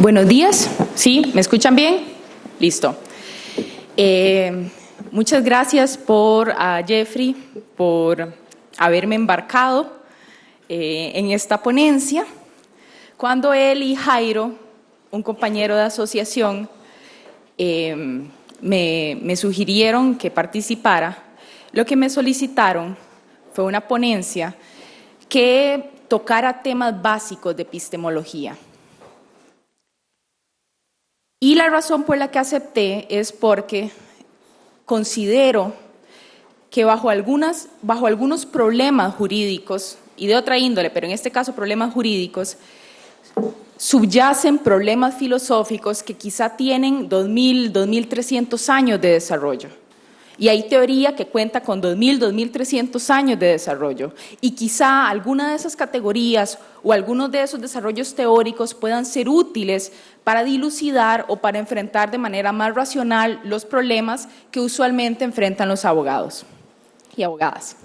Buenos días, ¿sí? ¿Me escuchan bien? Listo. Muchas gracias a Jeffrey por haberme embarcado en esta ponencia. Cuando él y Jairo, un compañero de asociación, me sugirieron que participara, lo que me solicitaron fue una ponencia que tocara temas básicos de epistemología. Y la razón por la que acepté es porque considero que bajo algunos problemas jurídicos, y de otra índole, pero en este caso problemas jurídicos, subyacen problemas filosóficos que quizá tienen 2.000, 2.300 años de desarrollo. Y hay teoría que cuenta con 2.000, 2.300 años de desarrollo. Y quizá alguna de esas categorías o algunos de esos desarrollos teóricos puedan ser útiles para dilucidar o para enfrentar de manera más racional los problemas que usualmente enfrentan los abogados y abogadas.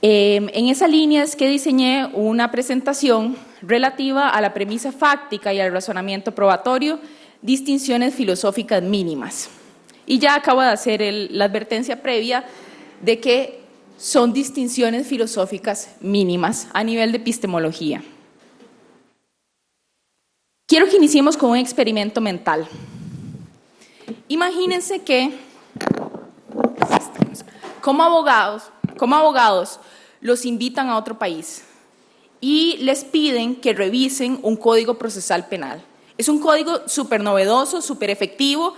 En esa línea es que diseñé una presentación relativa a la premisa fáctica y al razonamiento probatorio, distinciones filosóficas mínimas. Y ya acabo de hacer la advertencia previa de que son distinciones filosóficas mínimas a nivel de epistemología. Quiero que iniciemos con un experimento mental. Imagínense que, como abogados, los invitan a otro país y les piden que revisen un código procesal penal. Es un código súper novedoso, súper efectivo,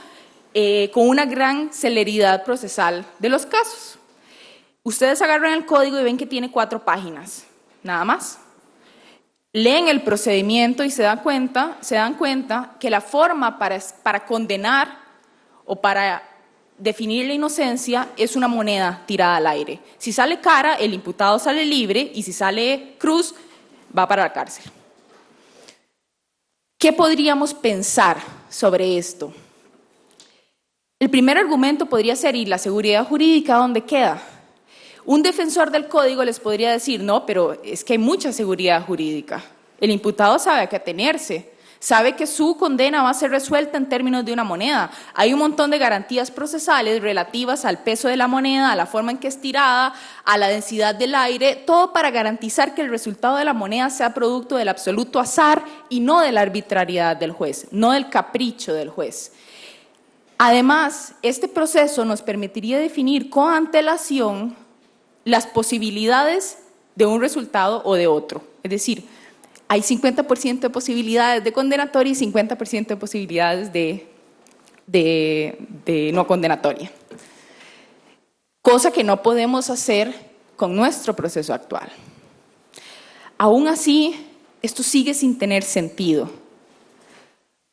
con una gran celeridad procesal de los casos. Ustedes agarran el código y ven que tiene 4 páginas, nada más. Leen el procedimiento y se dan cuenta que la forma para condenar o para definir la inocencia es una moneda tirada al aire. Si sale cara, el imputado sale libre, y si sale cruz, va para la cárcel. ¿Qué podríamos pensar sobre esto? El primer argumento podría ser, ¿y la seguridad jurídica dónde queda? Un defensor del código les podría decir, no, pero es que hay mucha seguridad jurídica. El imputado sabe a qué atenerse, sabe que su condena va a ser resuelta en términos de una moneda. Hay un montón de garantías procesales relativas al peso de la moneda, a la forma en que es tirada, a la densidad del aire, todo para garantizar que el resultado de la moneda sea producto del absoluto azar y no de la arbitrariedad del juez, no del capricho del juez. Además, este proceso nos permitiría definir con antelación las posibilidades de un resultado o de otro. Es decir, hay 50% de posibilidades de condenatoria y 50% de posibilidades de no condenatoria. Cosa que no podemos hacer con nuestro proceso actual. Aún así, esto sigue sin tener sentido.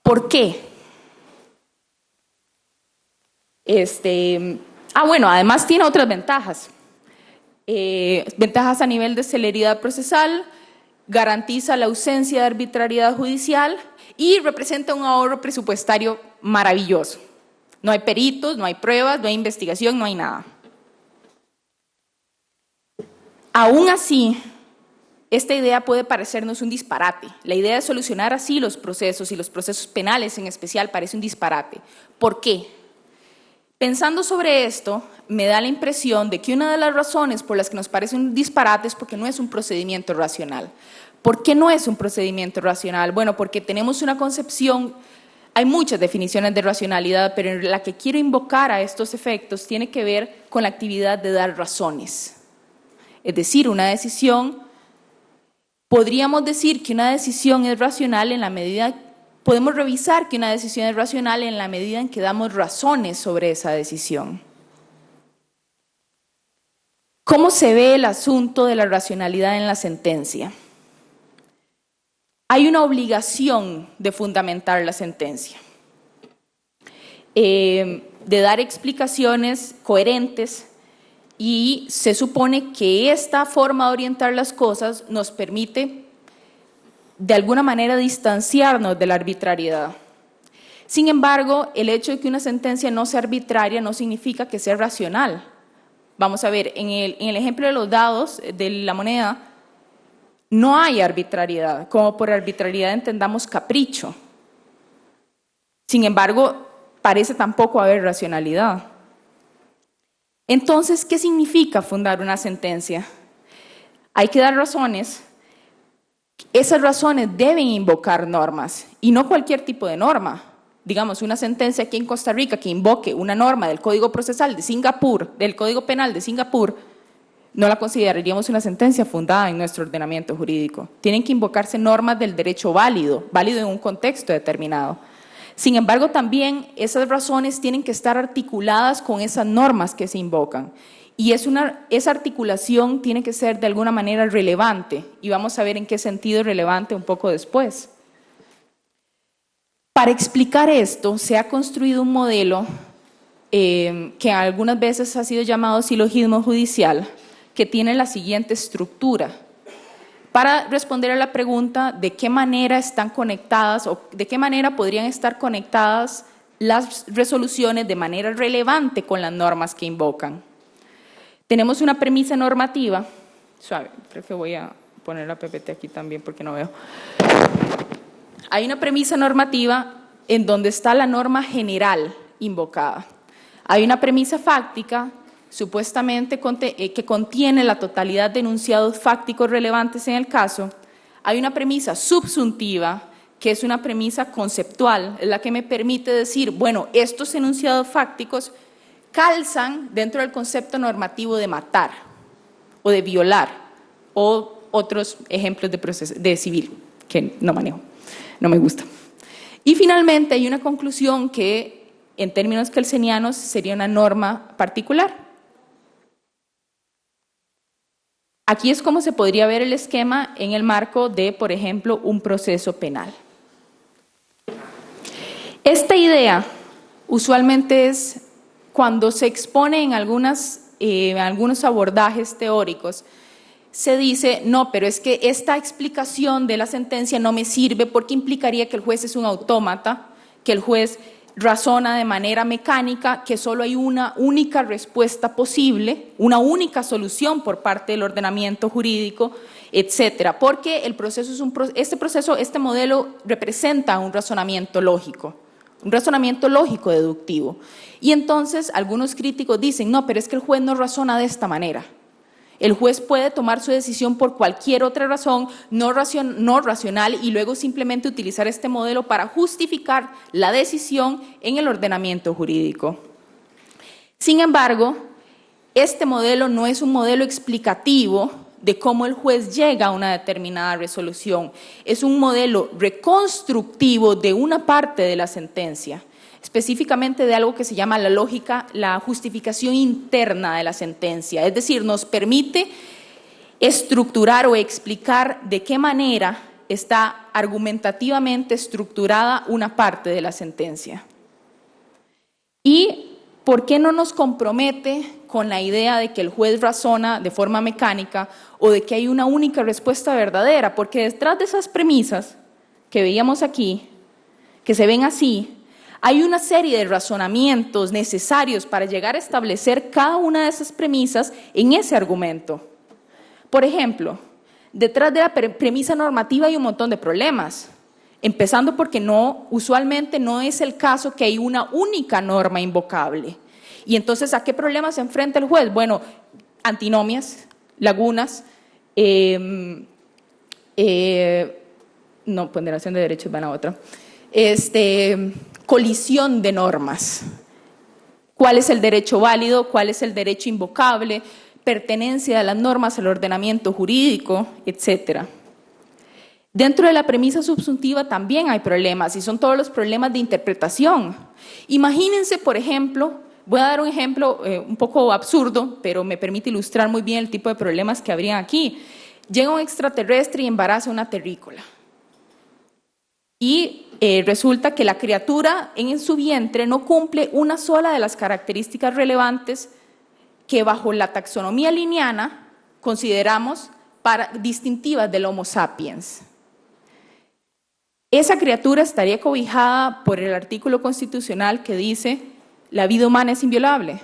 ¿Por qué? Bueno, además tiene otras ventajas. Ventajas a nivel de celeridad procesal, garantiza la ausencia de arbitrariedad judicial y representa un ahorro presupuestario maravilloso. No hay peritos, no hay pruebas, no hay investigación, no hay nada. Aún así, esta idea puede parecernos un disparate. La idea de solucionar así los procesos y los procesos penales en especial parece un disparate. ¿Por qué? Pensando sobre esto, me da la impresión de que una de las razones por las que nos parece un disparate es porque no es un procedimiento racional. ¿Por qué no es un procedimiento racional? Bueno, porque tenemos una concepción, hay muchas definiciones de racionalidad, pero la que quiero invocar a estos efectos tiene que ver con la actividad de dar razones. Es decir, una decisión, podríamos decir que una decisión es racional en la medida. Podemos revisar que una decisión es racional en la medida en que damos razones sobre esa decisión. ¿Cómo se ve el asunto de la racionalidad en la sentencia? Hay una obligación de fundamentar la sentencia, de dar explicaciones coherentes, y se supone que esta forma de orientar las cosas nos permite de alguna manera distanciarnos de la arbitrariedad. Sin embargo, el hecho de que una sentencia no sea arbitraria no significa que sea racional. Vamos a ver, en el ejemplo de los dados, de la moneda, no hay arbitrariedad. Como por arbitrariedad entendamos capricho. Sin embargo, parece tampoco haber racionalidad. Entonces, ¿qué significa fundar una sentencia? Hay que dar razones. Esas razones deben invocar normas, y no cualquier tipo de norma. Digamos, una sentencia aquí en Costa Rica que invoque una norma del Código Procesal de Singapur, del Código Penal de Singapur, no la consideraríamos una sentencia fundada en nuestro ordenamiento jurídico. Tienen que invocarse normas del derecho válido, válido en un contexto determinado. Sin embargo, también esas razones tienen que estar articuladas con esas normas que se invocan. Y esa articulación tiene que ser de alguna manera relevante, y vamos a ver en qué sentido es relevante un poco después. Para explicar esto, se ha construido un modelo que algunas veces ha sido llamado silogismo judicial, que tiene la siguiente estructura. Para responder a la pregunta de qué manera están conectadas o de qué manera podrían estar conectadas las resoluciones de manera relevante con las normas que invocan. Tenemos una premisa normativa, suave, creo que voy a poner la PPT aquí también porque no veo. Hay una premisa normativa en donde está la norma general invocada. Hay una premisa fáctica, supuestamente que contiene la totalidad de enunciados fácticos relevantes en el caso. Hay una premisa subsuntiva, que es una premisa conceptual, es la que me permite decir, bueno, estos enunciados fácticos calzan dentro del concepto normativo de matar o de violar o otros ejemplos de civil que no manejo, no me gusta. Y finalmente hay una conclusión que en términos kelsenianos sería una norma particular. Aquí es como se podría ver el esquema en el marco de, por ejemplo, un proceso penal. Esta idea usualmente es cuando se expone en algunos abordajes teóricos, se dice, no, pero es que esta explicación de la sentencia no me sirve porque implicaría que el juez es un autómata, que el juez razona de manera mecánica, que solo hay una única respuesta posible, una única solución por parte del ordenamiento jurídico, etcétera, porque este modelo representa un razonamiento lógico deductivo. Y entonces algunos críticos dicen, no, pero es que el juez no razona de esta manera. El juez puede tomar su decisión por cualquier otra razón no racional y luego simplemente utilizar este modelo para justificar la decisión en el ordenamiento jurídico. Sin embargo, este modelo no es un modelo explicativo de cómo el juez llega a una determinada resolución. Es un modelo reconstructivo de una parte de la sentencia, específicamente de algo que se llama la lógica, la justificación interna de la sentencia. Es decir, nos permite estructurar o explicar de qué manera está argumentativamente estructurada una parte de la sentencia. ¿Y por qué no nos compromete con la idea de que el juez razona de forma mecánica o de que hay una única respuesta verdadera? Porque detrás de esas premisas que veíamos aquí, que se ven así, hay una serie de razonamientos necesarios para llegar a establecer cada una de esas premisas en ese argumento. Por ejemplo, detrás de la premisa normativa hay un montón de problemas, empezando porque usualmente no es el caso que hay una única norma invocable. Y entonces, ¿a qué problemas se enfrenta el juez? Bueno, antinomias, lagunas, ponderación de derechos, van a otra, colisión de normas. ¿Cuál es el derecho válido? ¿Cuál es el derecho invocable? Pertenencia de las normas al ordenamiento jurídico, etcétera. Dentro de la premisa subsuntiva también hay problemas y son todos los problemas de interpretación. Imagínense, por ejemplo, voy a dar un ejemplo un poco absurdo, pero me permite ilustrar muy bien el tipo de problemas que habría aquí. Llega un extraterrestre y embaraza una terrícola. Y resulta que la criatura en su vientre no cumple una sola de las características relevantes que bajo la taxonomía linneana consideramos distintivas del Homo sapiens. Esa criatura estaría cobijada por el artículo constitucional que dice la vida humana es inviolable.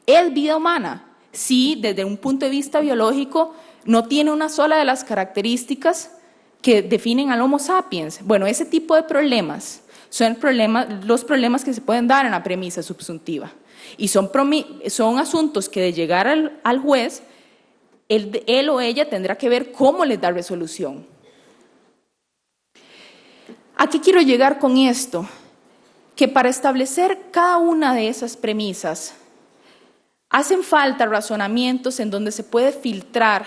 Es vida humana. Sí, desde un punto de vista biológico no tiene una sola de las características que definen al Homo sapiens. Bueno, ese tipo de problemas son los problemas que se pueden dar en la premisa subsuntiva. Y son asuntos que de llegar al juez, él o ella tendrá que ver cómo les da resolución. ¿A qué quiero llegar con esto? Que para establecer cada una de esas premisas, hacen falta razonamientos en donde se puede filtrar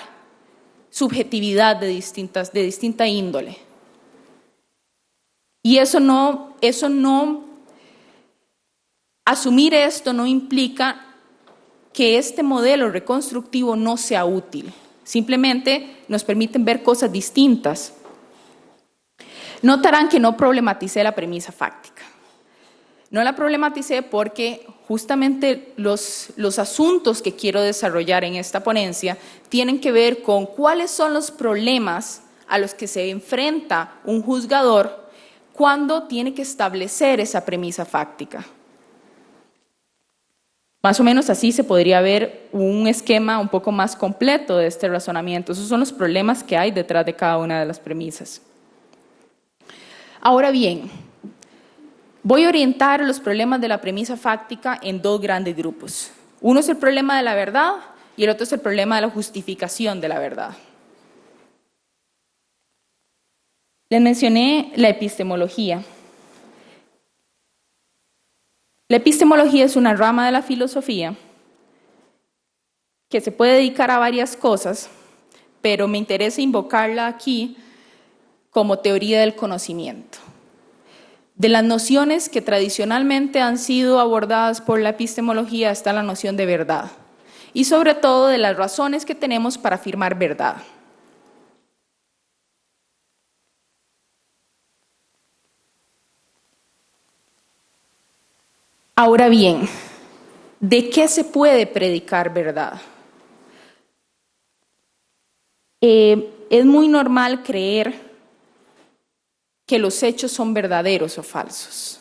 subjetividad de distinta índole. Y asumir esto no implica que este modelo reconstructivo no sea útil. Simplemente nos permiten ver cosas distintas. Notarán que no problematicé la premisa fáctica. No la problematicé porque justamente los asuntos que quiero desarrollar en esta ponencia tienen que ver con cuáles son los problemas a los que se enfrenta un juzgador cuando tiene que establecer esa premisa fáctica. Más o menos así se podría ver un esquema un poco más completo de este razonamiento. Esos son los problemas que hay detrás de cada una de las premisas. Ahora bien, voy a orientar los problemas de la premisa fáctica en dos grandes grupos. Uno es el problema de la verdad y el otro es el problema de la justificación de la verdad. Les mencioné la epistemología. La epistemología es una rama de la filosofía que se puede dedicar a varias cosas, pero me interesa invocarla aquí como teoría del conocimiento. De las nociones que tradicionalmente han sido abordadas por la epistemología está la noción de verdad y sobre todo de las razones que tenemos para afirmar verdad. Ahora bien, ¿de qué se puede predicar verdad? Es muy normal creer que los hechos son verdaderos o falsos.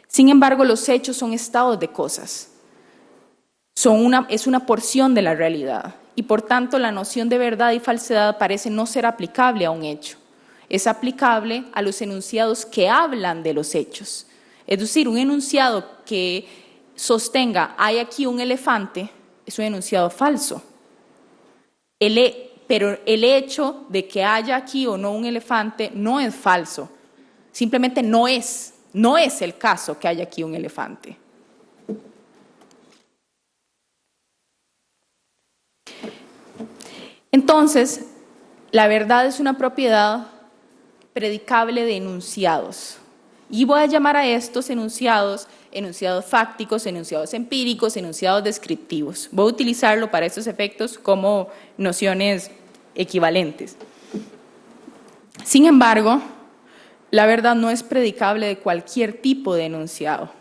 Sin embargo, los hechos son estados de cosas. Es una porción de la realidad y por tanto la noción de verdad y falsedad parece no ser aplicable a un hecho. Es aplicable a los enunciados que hablan de los hechos. Es decir, un enunciado que sostenga hay aquí un elefante es un enunciado falso. Pero el hecho de que haya aquí o no un elefante no es falso. Simplemente no es el caso que haya aquí un elefante. Entonces, la verdad es una propiedad predicable de enunciados. Y voy a llamar a estos enunciados fácticos, enunciados empíricos, enunciados descriptivos. Voy a utilizarlo para estos efectos como nociones equivalentes. Sin embargo, la verdad no es predicable de cualquier tipo de enunciado.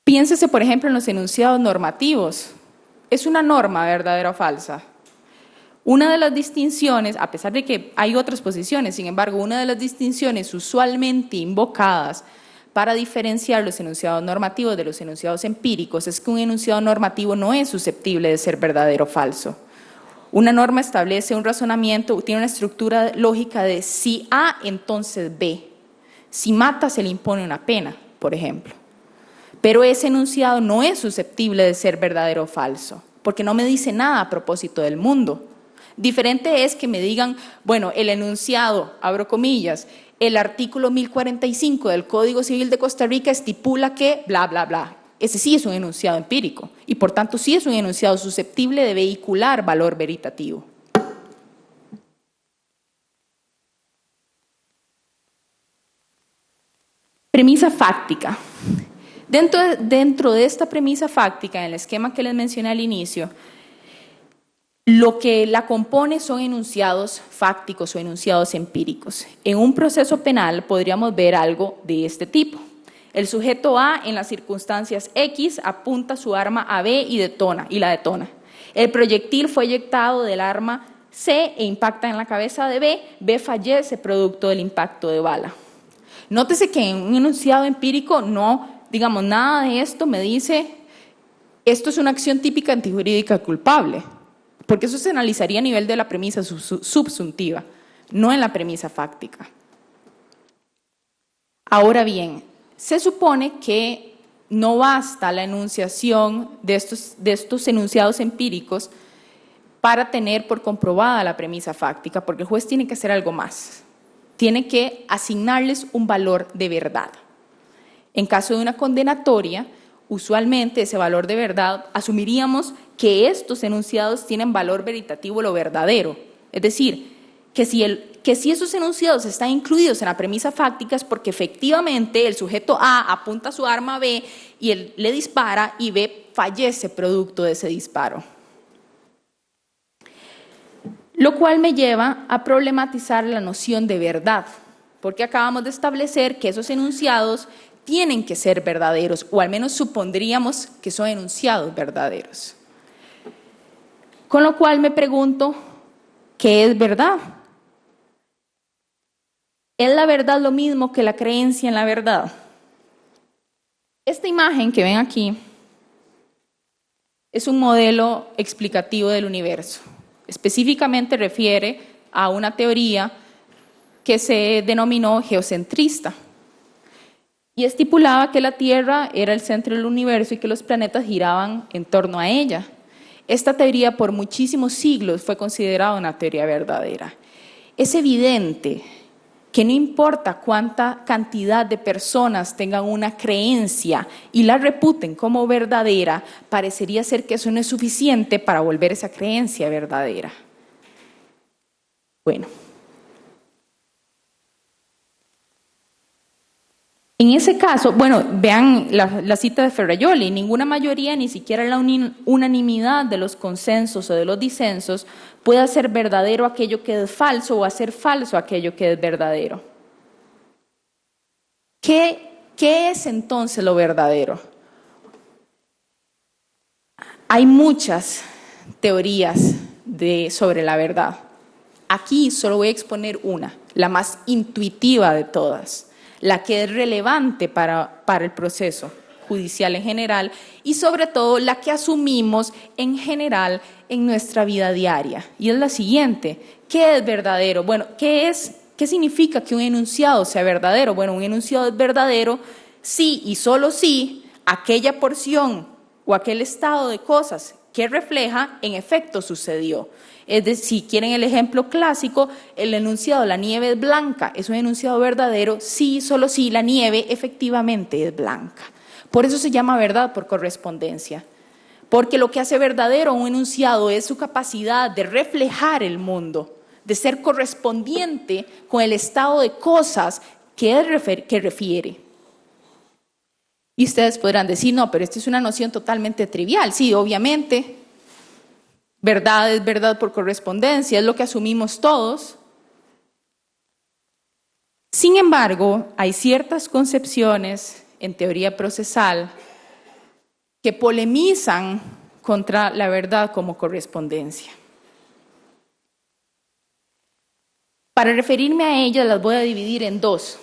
Piénsese, por ejemplo, en los enunciados normativos. ¿Es una norma verdadera o falsa? Una de las distinciones, a pesar de que hay otras posiciones, sin embargo, una de las distinciones usualmente invocadas para diferenciar los enunciados normativos de los enunciados empíricos es que un enunciado normativo no es susceptible de ser verdadero o falso. Una norma establece un razonamiento, tiene una estructura lógica de si A, entonces B. Si mata, se le impone una pena, por ejemplo. Pero ese enunciado no es susceptible de ser verdadero o falso, porque no me dice nada a propósito del mundo. Diferente es que me digan, bueno, el enunciado, abro comillas, el artículo 1045 del Código Civil de Costa Rica estipula que bla, bla, bla. Ese sí es un enunciado empírico y por tanto sí es un enunciado susceptible de vehicular valor veritativo. Premisa fáctica. Dentro de esta premisa fáctica, en el esquema que les mencioné al inicio, lo que la compone son enunciados fácticos o enunciados empíricos. En un proceso penal podríamos ver algo de este tipo. El sujeto A en las circunstancias X apunta su arma a B y la detona. El proyectil fue eyectado del arma C e impacta en la cabeza de B. B fallece producto del impacto de bala. Nótese que en un enunciado empírico nada de esto me dice esto es una acción típica antijurídica culpable. Porque eso se analizaría a nivel de la premisa subsuntiva, no en la premisa fáctica. Ahora bien, se supone que no basta la enunciación de estos enunciados empíricos para tener por comprobada la premisa fáctica, porque el juez tiene que hacer algo más. Tiene que asignarles un valor de verdad. En caso de una condenatoria, usualmente ese valor de verdad asumiríamos que estos enunciados tienen valor veritativo, lo verdadero. Es decir, que si esos enunciados están incluidos en la premisa fáctica es porque efectivamente el sujeto A apunta su arma a B y él le dispara y B fallece producto de ese disparo. Lo cual me lleva a problematizar la noción de verdad, porque acabamos de establecer que esos enunciados tienen que ser verdaderos, o al menos supondríamos que son enunciados verdaderos. Con lo cual me pregunto, ¿qué es verdad? ¿Es la verdad lo mismo que la creencia en la verdad? Esta imagen que ven aquí es un modelo explicativo del universo. Específicamente refiere a una teoría que se denominó geocentrista y estipulaba que la Tierra era el centro del universo y que los planetas giraban en torno a ella. Esta teoría por muchísimos siglos fue considerada una teoría verdadera. Es evidente que no importa cuánta cantidad de personas tengan una creencia y la reputen como verdadera, parecería ser que eso no es suficiente para volver esa creencia verdadera. Bueno, en ese caso, bueno, vean la cita de Ferrajoli, ninguna mayoría, ni siquiera la unanimidad de los consensos o de los disensos puede hacer verdadero aquello que es falso o hacer falso aquello que es verdadero. ¿Qué es entonces lo verdadero? Hay muchas teorías sobre la verdad. Aquí solo voy a exponer una, la más intuitiva de todas, la que es relevante para el proceso judicial en general y sobre todo la que asumimos en general en nuestra vida diaria. Y es la siguiente, ¿qué es verdadero? Bueno, ¿qué significa que un enunciado sea verdadero? Bueno, un enunciado es verdadero si y solo si aquella porción o aquel estado de cosas que refleja en efecto sucedió. Es decir, si quieren el ejemplo clásico, el enunciado la nieve es blanca, es un enunciado verdadero si y solo si la nieve efectivamente es blanca. Por eso se llama verdad por correspondencia, porque lo que hace verdadero un enunciado es su capacidad de reflejar el mundo, de ser correspondiente con el estado de cosas que refiere. Y ustedes podrán decir, no, pero esta es una noción totalmente trivial. Sí, obviamente, verdad es verdad por correspondencia, es lo que asumimos todos. Sin embargo, hay ciertas concepciones en teoría procesal que polemizan contra la verdad como correspondencia. Para referirme a ellas las voy a dividir en dos.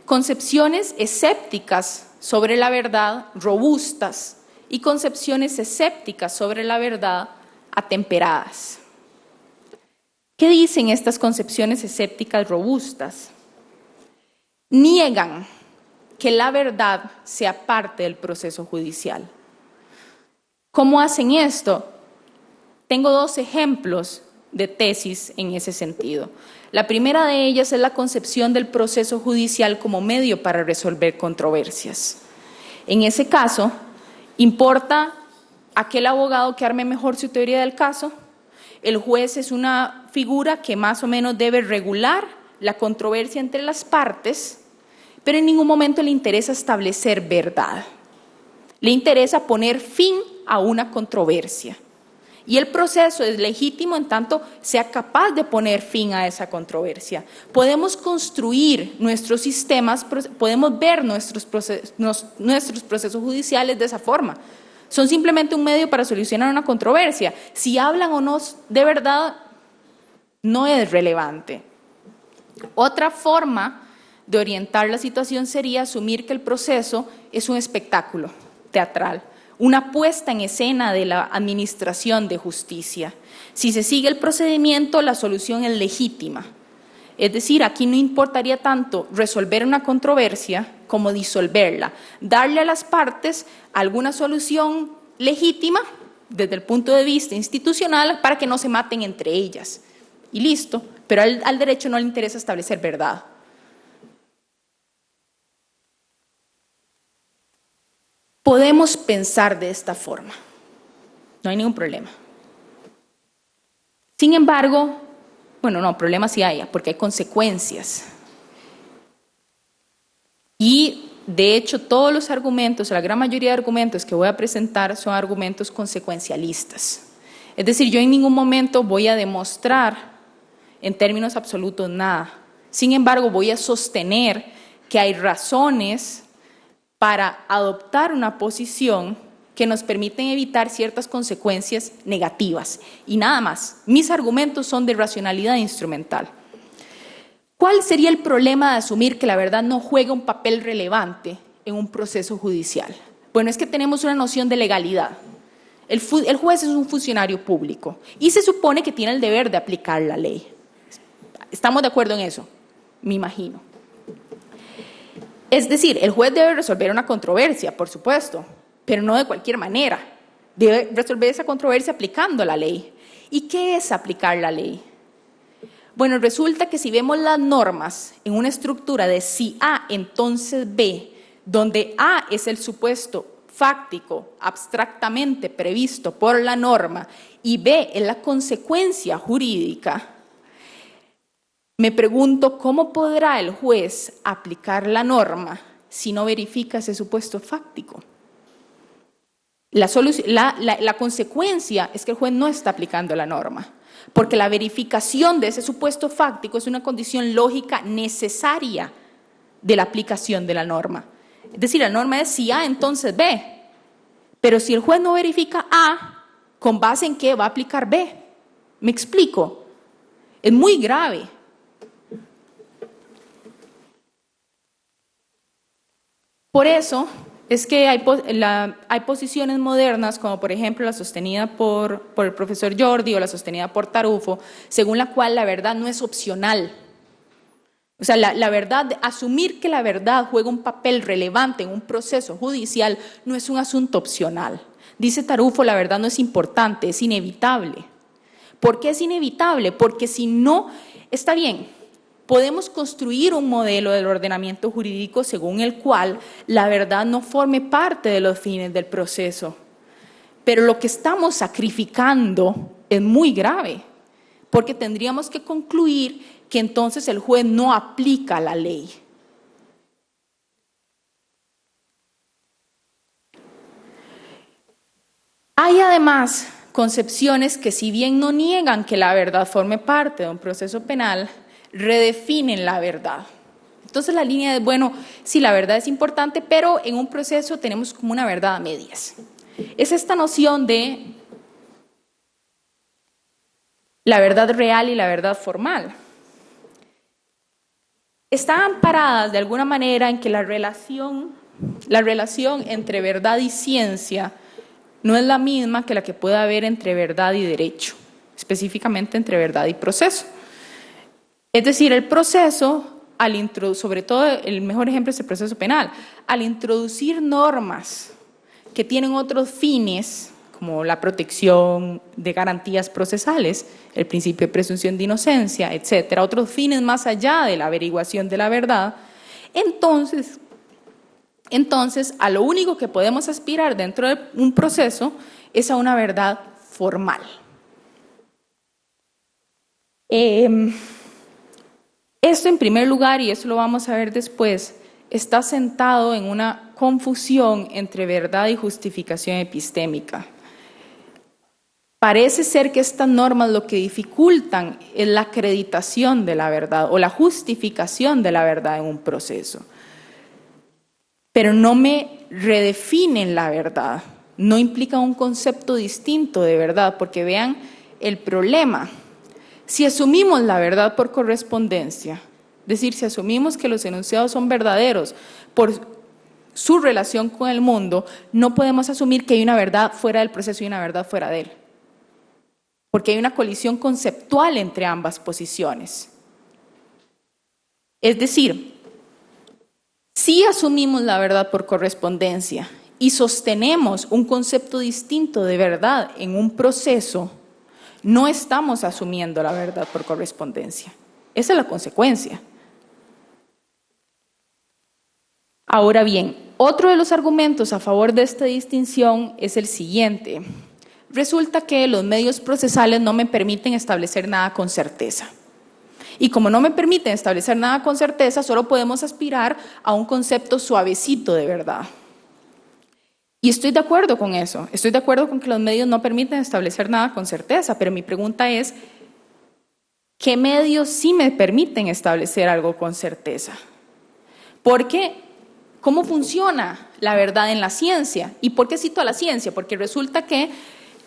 Concepciones escépticas sobre la verdad, robustas, y concepciones escépticas sobre la verdad, atemperadas. ¿Qué dicen estas concepciones escépticas robustas? Niegan que la verdad sea parte del proceso judicial. ¿Cómo hacen esto? Tengo dos ejemplos de tesis en ese sentido. La primera de ellas es la concepción del proceso judicial como medio para resolver controversias. En ese caso, ¿importa aquel abogado que arme mejor su teoría del caso? El juez es una figura que más o menos debe regular la controversia entre las partes, pero en ningún momento le interesa establecer verdad. Le interesa poner fin a una controversia. Y el proceso es legítimo en tanto sea capaz de poner fin a esa controversia. Podemos construir nuestros sistemas, podemos ver nuestros procesos judiciales de esa forma. Son simplemente un medio para solucionar una controversia. Si hablan o no de verdad, no es relevante. Otra forma de orientar la situación sería asumir que el proceso es un espectáculo teatral, una puesta en escena de la administración de justicia. Si se sigue el procedimiento, la solución es legítima. Es decir, aquí no importaría tanto resolver una controversia como disolverla, darle a las partes alguna solución legítima desde el punto de vista institucional para que no se maten entre ellas. Y listo, pero al derecho no le interesa establecer verdad. Podemos pensar de esta forma, no hay ningún problema. Sin embargo, bueno, no, problemas sí hay, porque hay consecuencias. Y, de hecho, todos los argumentos, la gran mayoría de argumentos que voy a presentar son argumentos consecuencialistas. Es decir, yo en ningún momento voy a demostrar en términos absolutos nada. Sin embargo, voy a sostener que hay razones para adoptar una posición que nos permiten evitar ciertas consecuencias negativas. Y nada más, mis argumentos son de racionalidad instrumental. ¿Cuál sería el problema de asumir que la verdad no juega un papel relevante en un proceso judicial? Bueno, es que tenemos una noción de legalidad. El juez es un funcionario público y se supone que tiene el deber de aplicar la ley. ¿Estamos de acuerdo en eso? Me imagino. Es decir, el juez debe resolver una controversia, por supuesto, pero no de cualquier manera. Debe resolver esa controversia aplicando la ley. ¿Y qué es aplicar la ley? Bueno, resulta que si vemos las normas en una estructura de si A, entonces B, donde A es el supuesto fáctico, abstractamente previsto por la norma, y B es la consecuencia jurídica, me pregunto cómo podrá el juez aplicar la norma si no verifica ese supuesto fáctico. La consecuencia es que el juez no está aplicando la norma, porque la verificación de ese supuesto fáctico es una condición lógica necesaria de la aplicación de la norma. Es decir, la norma es si A, entonces B. Pero si el juez no verifica A, ¿con base en qué va a aplicar B? ¿Me explico? Es muy grave. Por eso es que hay posiciones modernas, como por ejemplo la sostenida por el profesor Jordi o la sostenida por Tarufo, según la cual la verdad no es opcional. O sea, la verdad, asumir que la verdad juega un papel relevante en un proceso judicial no es un asunto opcional. Dice Tarufo, la verdad no es importante, es inevitable. ¿Por qué es inevitable? Porque si no, está bien. Podemos construir un modelo del ordenamiento jurídico según el cual la verdad no forme parte de los fines del proceso. Pero lo que estamos sacrificando es muy grave, porque tendríamos que concluir que entonces el juez no aplica la ley. Hay además concepciones que, si bien no niegan que la verdad forme parte de un proceso penal, redefinen la verdad. Entonces la línea es, bueno, sí, la verdad es importante, pero en un proceso tenemos como una verdad a medias. Es esta noción de la verdad real y la verdad formal. Están amparadas de alguna manera en que la relación entre verdad y ciencia no es la misma que la que puede haber entre verdad y derecho, específicamente entre verdad y proceso. Es decir, el proceso, sobre todo el mejor ejemplo es el proceso penal, al introducir normas que tienen otros fines, como la protección de garantías procesales, el principio de presunción de inocencia, etcétera, otros fines más allá de la averiguación de la verdad, entonces a lo único que podemos aspirar dentro de un proceso es a una verdad formal. Esto, en primer lugar, y eso lo vamos a ver después, está sentado en una confusión entre verdad y justificación epistémica. Parece ser que estas normas lo que dificultan es la acreditación de la verdad o la justificación de la verdad en un proceso. Pero no me redefinen la verdad, no implica un concepto distinto de verdad, porque vean el problema. Si asumimos la verdad por correspondencia, es decir, si asumimos que los enunciados son verdaderos por su relación con el mundo, no podemos asumir que hay una verdad fuera del proceso y una verdad fuera de él, porque hay una colisión conceptual entre ambas posiciones. Es decir, si asumimos la verdad por correspondencia y sostenemos un concepto distinto de verdad en un proceso, no estamos asumiendo la verdad por correspondencia. Esa es la consecuencia. Ahora bien, otro de los argumentos a favor de esta distinción es el siguiente. Resulta que los medios procesales no me permiten establecer nada con certeza. Y como no me permiten establecer nada con certeza, solo podemos aspirar a un concepto suavecito de verdad. Y estoy de acuerdo con eso. Estoy de acuerdo con que los medios no permiten establecer nada con certeza, pero mi pregunta es, ¿qué medios sí me permiten establecer algo con certeza? Porque, ¿cómo funciona la verdad en la ciencia? ¿Y por qué cito a la ciencia? Porque resulta que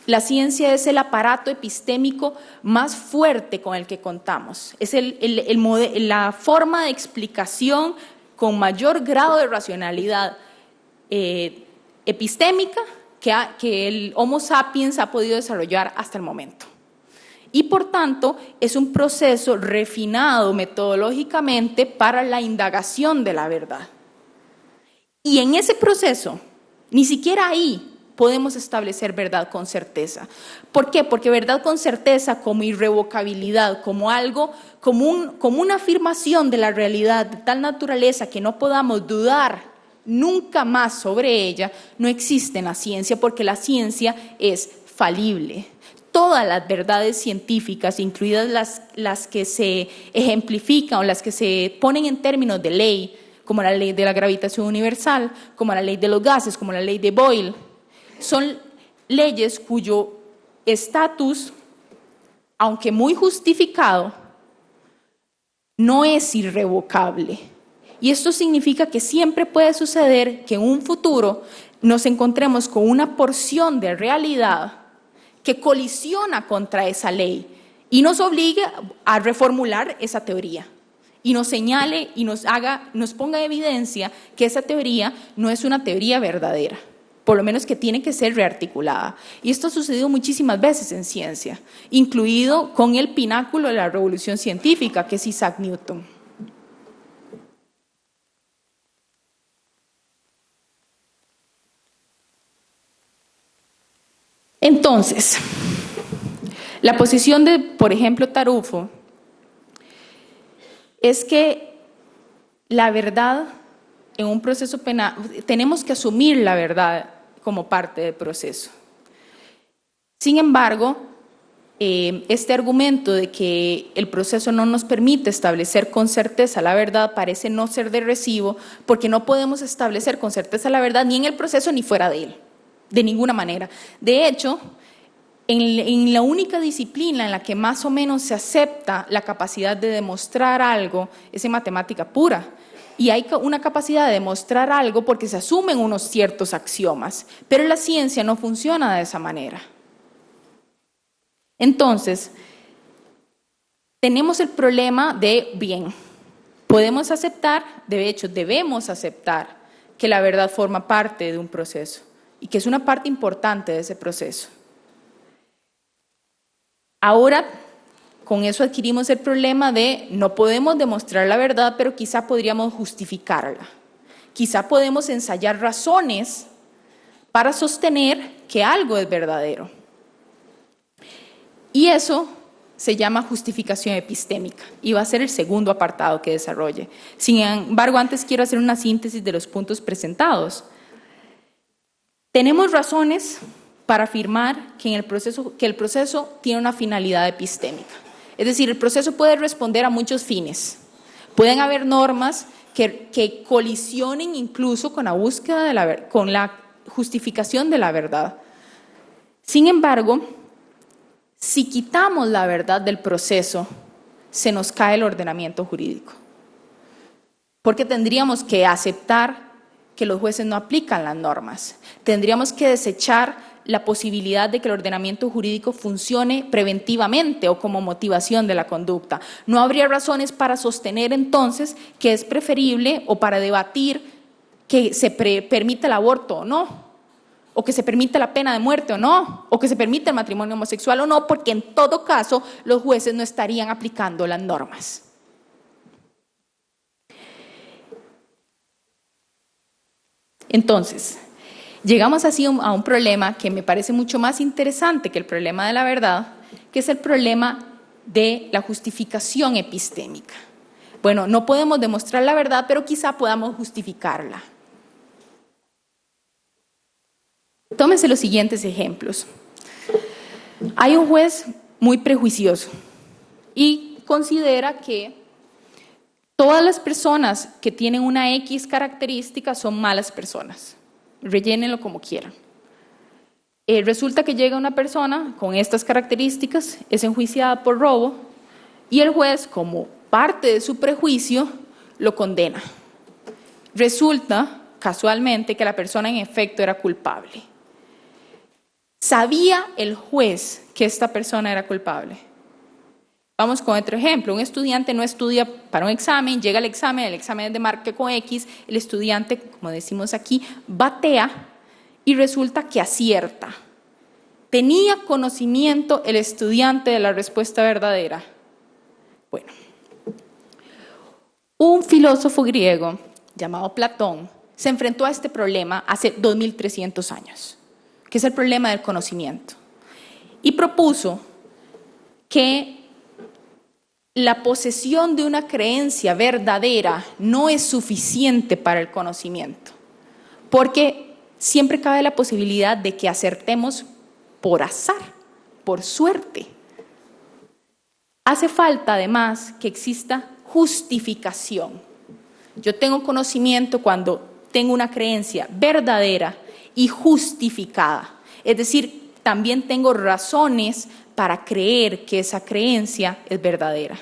la ciencia es el aparato epistémico más fuerte con el que contamos. Es la forma de explicación con mayor grado de racionalidad epistémica que el Homo sapiens ha podido desarrollar hasta el momento. Y por tanto, es un proceso refinado metodológicamente para la indagación de la verdad. Y en ese proceso, ni siquiera ahí podemos establecer verdad con certeza. ¿Por qué? Porque verdad con certeza como irrevocabilidad, como algo, como una afirmación de la realidad de tal naturaleza que no podamos dudar nunca más sobre ella, no existe en la ciencia, porque la ciencia es falible. Todas las verdades científicas, incluidas las que se ejemplifican o las que se ponen en términos de ley, como la ley de la gravitación universal, como la ley de los gases, como la ley de Boyle, son leyes cuyo estatus, aunque muy justificado, no es irrevocable. Y esto significa que siempre puede suceder que en un futuro nos encontremos con una porción de realidad que colisiona contra esa ley y nos obligue a reformular esa teoría y nos señale y nos ponga en evidencia que esa teoría no es una teoría verdadera, por lo menos que tiene que ser rearticulada. Y esto ha sucedido muchísimas veces en ciencia, incluido con el pináculo de la revolución científica, que es Isaac Newton. Entonces, la posición de, por ejemplo, Tarufo, es que la verdad en un proceso penal, tenemos que asumir la verdad como parte del proceso. Sin embargo, este argumento de que el proceso no nos permite establecer con certeza la verdad parece no ser de recibo, porque no podemos establecer con certeza la verdad ni en el proceso ni fuera de él, de ninguna manera. De hecho, en la única disciplina en la que más o menos se acepta la capacidad de demostrar algo es en matemática pura. Y hay una capacidad de demostrar algo porque se asumen unos ciertos axiomas, pero la ciencia no funciona de esa manera. Entonces, tenemos el problema de, bien, podemos aceptar, de hecho debemos aceptar que la verdad forma parte de un proceso y que es una parte importante de ese proceso. Ahora, con eso adquirimos el problema de no podemos demostrar la verdad, pero quizá podríamos justificarla. Quizá podemos ensayar razones para sostener que algo es verdadero. Y eso se llama justificación epistémica y va a ser el segundo apartado que desarrolle. Sin embargo, antes quiero hacer una síntesis de los puntos presentados. Tenemos razones para afirmar que el proceso tiene una finalidad epistémica. Es decir, el proceso puede responder a muchos fines. Pueden haber normas que colisionen incluso con la búsqueda con la justificación de la verdad. Sin embargo, si quitamos la verdad del proceso, se nos cae el ordenamiento jurídico. Porque tendríamos que aceptar que los jueces no aplican las normas. Tendríamos que desechar la posibilidad de que el ordenamiento jurídico funcione preventivamente o como motivación de la conducta. No habría razones para sostener entonces que es preferible o para debatir que se permite el aborto o no, o que se permite la pena de muerte o no, o que se permite el matrimonio homosexual o no, porque en todo caso los jueces no estarían aplicando las normas. Entonces, llegamos así a un problema que me parece mucho más interesante que el problema de la verdad, que es el problema de la justificación epistémica. Bueno, no podemos demostrar la verdad, pero quizá podamos justificarla. Tómense los siguientes ejemplos. Hay un juez muy prejuicioso y considera que todas las personas que tienen una X característica son malas personas. Rellénenlo como quieran. Resulta que llega una persona con estas características, es enjuiciada por robo y el juez, como parte de su prejuicio, lo condena. Resulta, casualmente, que la persona en efecto era culpable. ¿Sabía el juez que esta persona era culpable? Vamos con otro ejemplo. Un estudiante no estudia para un examen, llega al examen, el examen es de marca con X, el estudiante, como decimos aquí, batea y resulta que acierta. ¿Tenía conocimiento el estudiante de la respuesta verdadera? Bueno, un filósofo griego llamado Platón se enfrentó a este problema hace 2300 años, que es el problema del conocimiento, y propuso que la posesión de una creencia verdadera no es suficiente para el conocimiento, porque siempre cabe la posibilidad de que acertemos por azar, por suerte. Hace falta además que exista justificación. Yo tengo conocimiento cuando tengo una creencia verdadera y justificada, es decir, también tengo razones para creer que esa creencia es verdadera.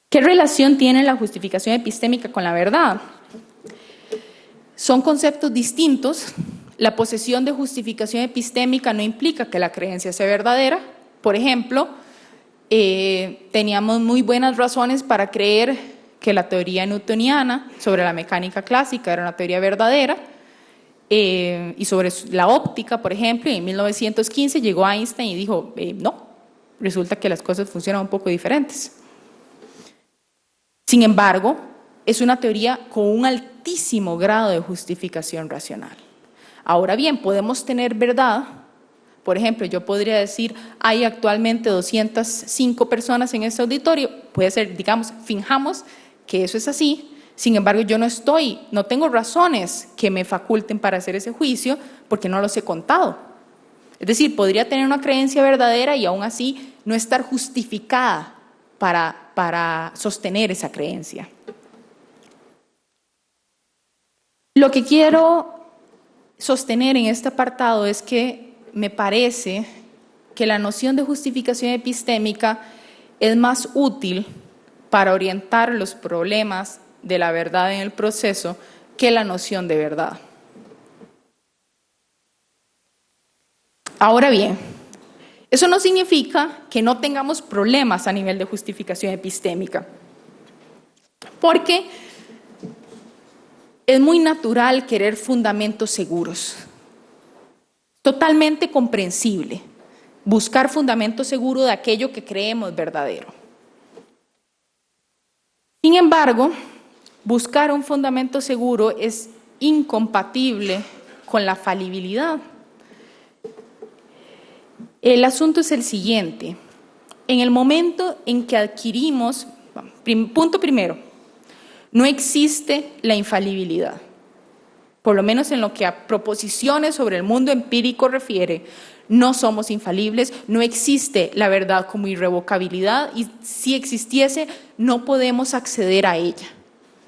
¿Qué relación tiene la justificación epistémica con la verdad? Son conceptos distintos. La posesión de justificación epistémica no implica que la creencia sea verdadera. Por ejemplo, teníamos muy buenas razones para creer que la teoría newtoniana sobre la mecánica clásica era una teoría verdadera, y sobre la óptica, por ejemplo, en 1915 llegó Einstein y dijo, no, resulta que las cosas funcionan un poco diferentes. Sin embargo, es una teoría con un altísimo grado de justificación racional. Ahora bien, podemos tener verdad. Por ejemplo, yo podría decir, hay actualmente 205 personas en este auditorio. Puede ser, digamos, finjamos que eso es así. Sin embargo, yo no tengo razones que me faculten para hacer ese juicio porque no los he contado. Es decir, podría tener una creencia verdadera y aún así no estar justificada para sostener esa creencia. Lo que quiero sostener en este apartado es que me parece que la noción de justificación epistémica es más útil para orientar los problemas de la verdad en el proceso que la noción de verdad. Ahora bien, eso no significa que no tengamos problemas a nivel de justificación epistémica, porque es muy natural querer fundamentos seguros, totalmente comprensible, buscar fundamento seguro de aquello que creemos verdadero. Sin embargo, buscar un fundamento seguro es incompatible con la falibilidad. El asunto es el siguiente: en el momento en que adquirimos, punto primero, no existe la infalibilidad, por lo menos en lo que a proposiciones sobre el mundo empírico refiere. No somos infalibles, no existe la verdad como irrevocabilidad y si existiese no podemos acceder a ella.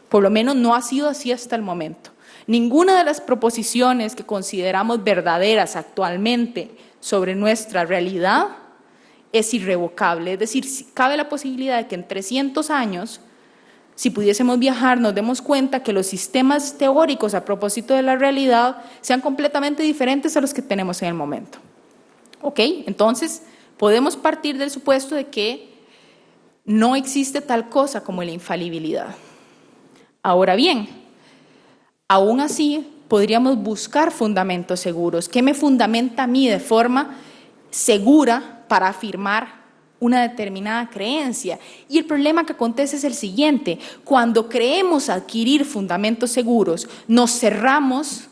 Por lo menos no ha sido así hasta el momento. Ninguna de las proposiciones que consideramos verdaderas actualmente sobre nuestra realidad es irrevocable. Es decir, cabe la posibilidad de que en 300 años, si pudiésemos viajar, nos demos cuenta que los sistemas teóricos a propósito de la realidad sean completamente diferentes a los que tenemos en el momento. ¿Ok? Entonces, podemos partir del supuesto de que no existe tal cosa como la infalibilidad. Ahora bien, aún así, podríamos buscar fundamentos seguros. ¿Qué me fundamenta a mí de forma segura para afirmar una determinada creencia. Y el problema que acontece es el siguiente: cuando creemos adquirir fundamentos seguros, nos cerramos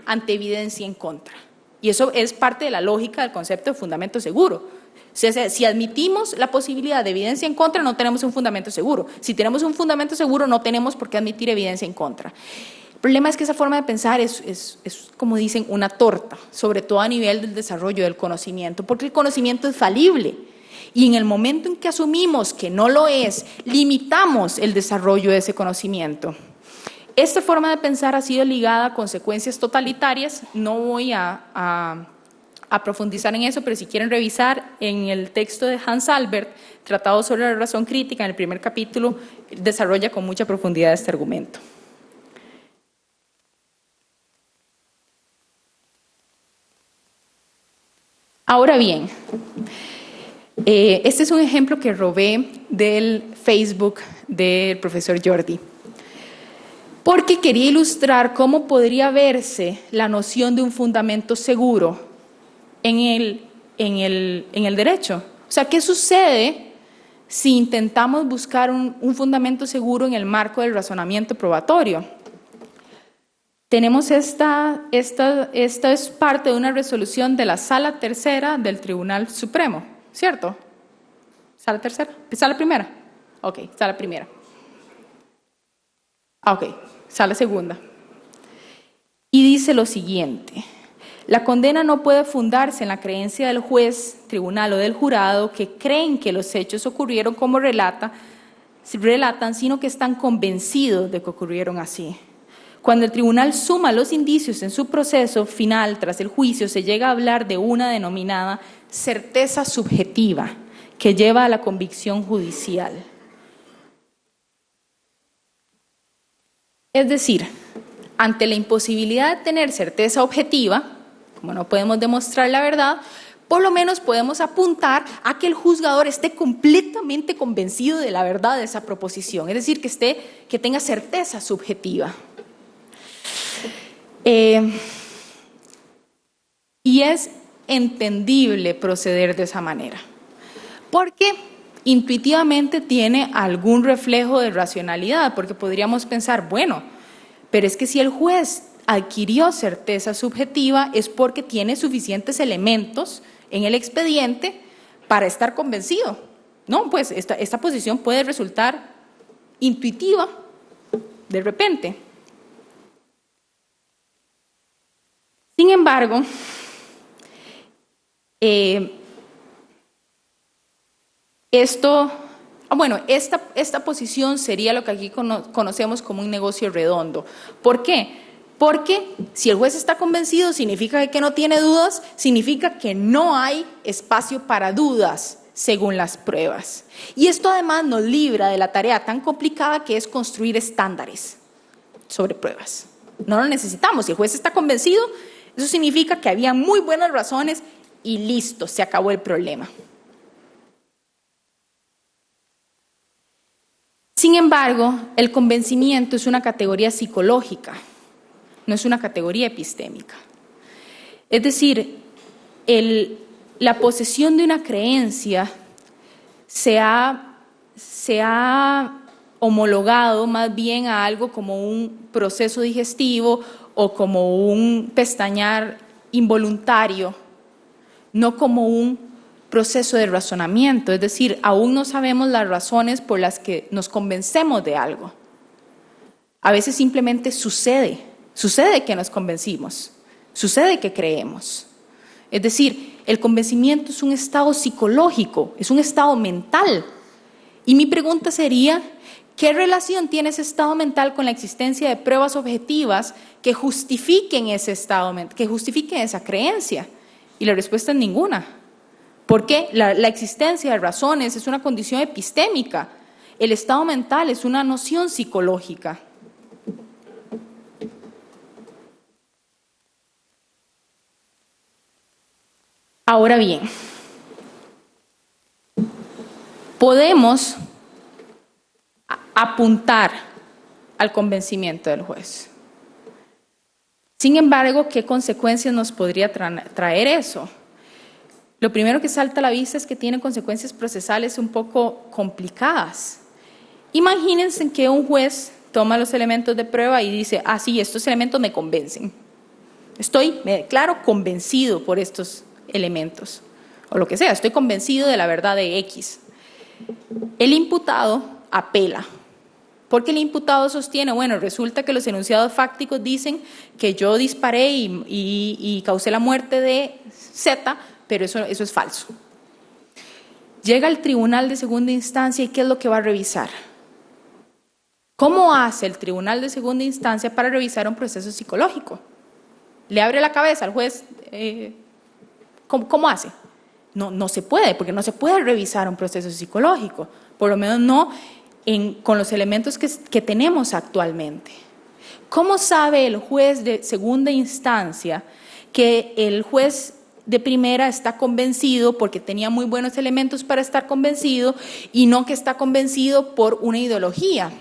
ante evidencia en contra. Y eso es parte de la lógica del concepto de fundamento seguro. O sea, si admitimos la posibilidad de evidencia en contra, no tenemos un fundamento seguro. Si tenemos un fundamento seguro, no tenemos por qué admitir evidencia en contra. El problema es que esa forma de pensar es, como dicen, una torta, sobre todo a nivel del desarrollo del conocimiento, porque el conocimiento es falible. Y en el momento en que asumimos que no lo es, limitamos el desarrollo de ese conocimiento. Esta forma de pensar ha sido ligada a consecuencias totalitarias. No voy a profundizar en eso, pero si quieren revisar en el texto de Hans Albert, Tratado sobre la razón crítica, en el primer capítulo, desarrolla con mucha profundidad este argumento. Ahora bien, este es un ejemplo que robé del Facebook del profesor Jordi, porque quería ilustrar cómo podría verse la noción de un fundamento seguro en el derecho. O sea, ¿qué sucede si intentamos buscar un fundamento seguro en el marco del razonamiento probatorio? Tenemos esta es parte de una resolución de la Sala Tercera del Tribunal Supremo, ¿cierto? ¿Sala Tercera? ¿Sala Primera? Ok, Sala Primera. Ok, Sala Segunda. Y dice lo siguiente: la condena no puede fundarse en la creencia del juez, tribunal o del jurado que creen que los hechos ocurrieron como relatan, sino que están convencidos de que ocurrieron así. Cuando el tribunal suma los indicios en su proceso final tras el juicio, se llega a hablar de una denominada certeza subjetiva que lleva a la convicción judicial. Es decir, ante la imposibilidad de tener certeza objetiva, como no podemos demostrar la verdad, por lo menos podemos apuntar a que el juzgador esté completamente convencido de la verdad de esa proposición, es decir, que tenga certeza subjetiva. Y es entendible proceder de esa manera, porque intuitivamente tiene algún reflejo de racionalidad, porque podríamos pensar, bueno, pero es que si el juez adquirió certeza subjetiva es porque tiene suficientes elementos en el expediente para estar convencido. No, pues esta posición puede resultar intuitiva de repente. Sin embargo, esta posición sería lo que aquí conocemos como un negocio redondo. ¿Por qué? Porque si el juez está convencido, significa que no tiene dudas, significa que no hay espacio para dudas según las pruebas. Y esto además nos libra de la tarea tan complicada que es construir estándares sobre pruebas. No lo necesitamos. Si el juez está convencido, eso significa que había muy buenas razones y listo, se acabó el problema. Sin embargo, el convencimiento es una categoría psicológica, no es una categoría epistémica. Es decir, la posesión de una creencia se ha homologado más bien a algo como un proceso digestivo o como un pestañear involuntario, no como un proceso de razonamiento. Es decir, aún no sabemos las razones por las que nos convencemos de algo. A veces simplemente sucede que nos convencimos, sucede que creemos. Es decir, el convencimiento es un estado psicológico, es un estado mental. Y mi pregunta sería, ¿qué relación tiene ese estado mental con la existencia de pruebas objetivas que justifiquen ese estado mental, que justifiquen esa creencia? Y la respuesta es ninguna. Porque la existencia de razones es una condición epistémica. El estado mental es una noción psicológica. Ahora bien, podemos apuntar al convencimiento del juez. Sin embargo, ¿qué consecuencias nos podría traer eso? Lo primero que salta a la vista es que tiene consecuencias procesales un poco complicadas. Imagínense que un juez toma los elementos de prueba y dice, ah, sí, estos elementos me convencen. Me declaro convencido por estos elementos, o lo que sea, estoy convencido de la verdad de X. El imputado apela, porque el imputado sostiene, bueno, resulta que los enunciados fácticos dicen que yo disparé y causé la muerte de Z, pero eso es falso. Llega al tribunal de segunda instancia y ¿qué es lo que va a revisar? ¿Cómo hace el tribunal de segunda instancia para revisar un proceso psicológico? ¿Le abre la cabeza al juez? ¿Cómo hace? No se puede, porque no se puede revisar un proceso psicológico, por lo menos no con los elementos que tenemos actualmente. ¿Cómo sabe el juez de segunda instancia que el juez de primera está convencido porque tenía muy buenos elementos para estar convencido y no que está convencido por una ideología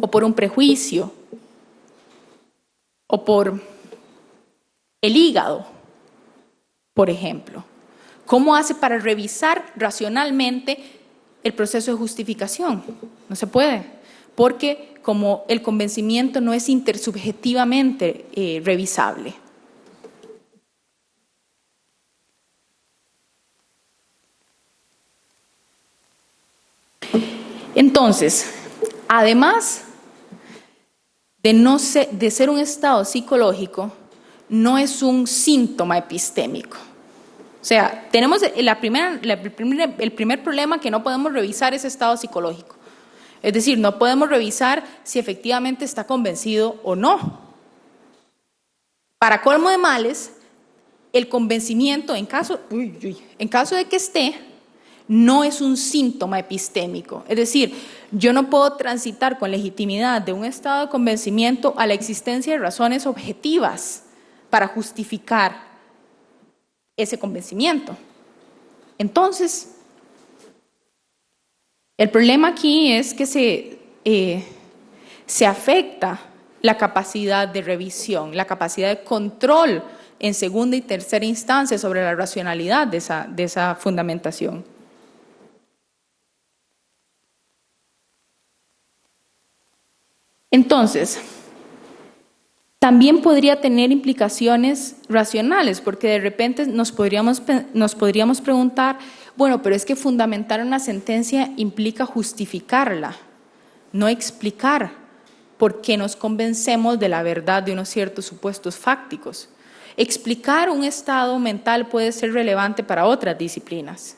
o por un prejuicio o por el hígado, por ejemplo? ¿Cómo hace para revisar racionalmente el proceso de justificación? No se puede, porque como el convencimiento no es intersubjetivamente revisable. Entonces, además de ser un estado psicológico, no es un síntoma epistémico. O sea, tenemos el primer problema, que no podemos revisar ese estado psicológico. Es decir, no podemos revisar si efectivamente está convencido o no. Para colmo de males, el convencimiento, en caso de que esté, no es un síntoma epistémico. Es decir, yo no puedo transitar con legitimidad de un estado de convencimiento a la existencia de razones objetivas para justificar ese convencimiento. Entonces, el problema aquí es que se afecta la capacidad de revisión, la capacidad de control en segunda y tercera instancia sobre la racionalidad de esa fundamentación. Entonces, también podría tener implicaciones racionales, porque de repente nos podríamos preguntar, bueno, pero es que fundamentar una sentencia implica justificarla, no explicar por qué nos convencemos de la verdad de unos ciertos supuestos fácticos. Explicar un estado mental puede ser relevante para otras disciplinas.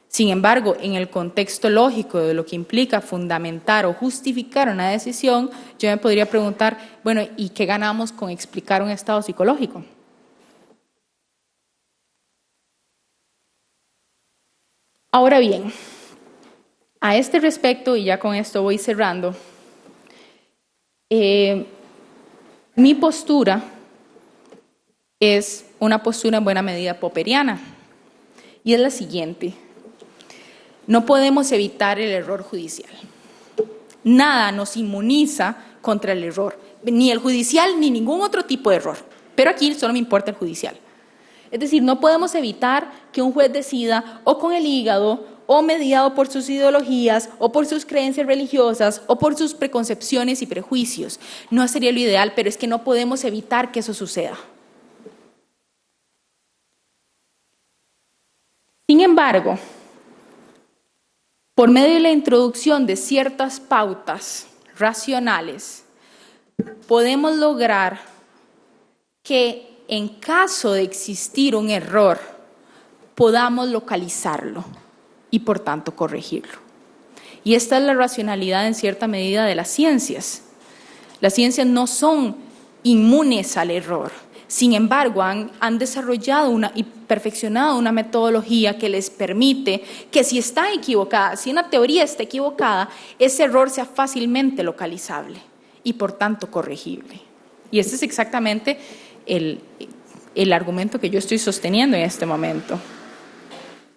Sin embargo, en el contexto lógico de lo que implica fundamentar o justificar una decisión, yo me podría preguntar, bueno, ¿y qué ganamos con explicar un estado psicológico? Ahora bien, a este respecto, y ya con esto voy cerrando, mi postura es una postura en buena medida popperiana, y es la siguiente: no podemos evitar el error judicial. Nada nos inmuniza contra el error, ni el judicial ni ningún otro tipo de error, pero aquí solo me importa el judicial. Es decir, no podemos evitar que un juez decida o con el hígado, o mediado por sus ideologías, o por sus creencias religiosas, o por sus preconcepciones y prejuicios. No sería lo ideal, pero es que no podemos evitar que eso suceda. Sin embargo, por medio de la introducción de ciertas pautas racionales, podemos lograr que en caso de existir un error, podamos localizarlo y por tanto corregirlo. Y esta es la racionalidad en cierta medida de las ciencias. Las ciencias no son inmunes al error. Sin embargo, han desarrollado y perfeccionado una metodología que les permite que si está equivocada, si una teoría está equivocada, ese error sea fácilmente localizable y por tanto corregible. Y este es exactamente el argumento que yo estoy sosteniendo en este momento.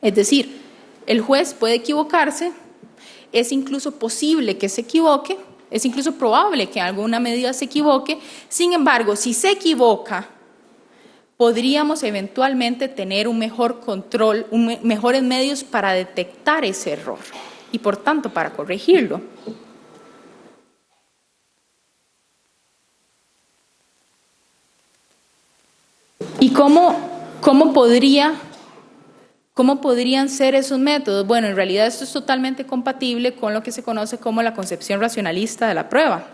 Es decir, el juez puede equivocarse, es incluso posible que se equivoque, es incluso probable que en alguna medida se equivoque. Sin embargo, si se equivoca, podríamos eventualmente tener un mejor control, mejores medios para detectar ese error y, por tanto, para corregirlo. ¿Y cómo podrían ser esos métodos? Bueno, en realidad esto es totalmente compatible con lo que se conoce como la concepción racionalista de la prueba,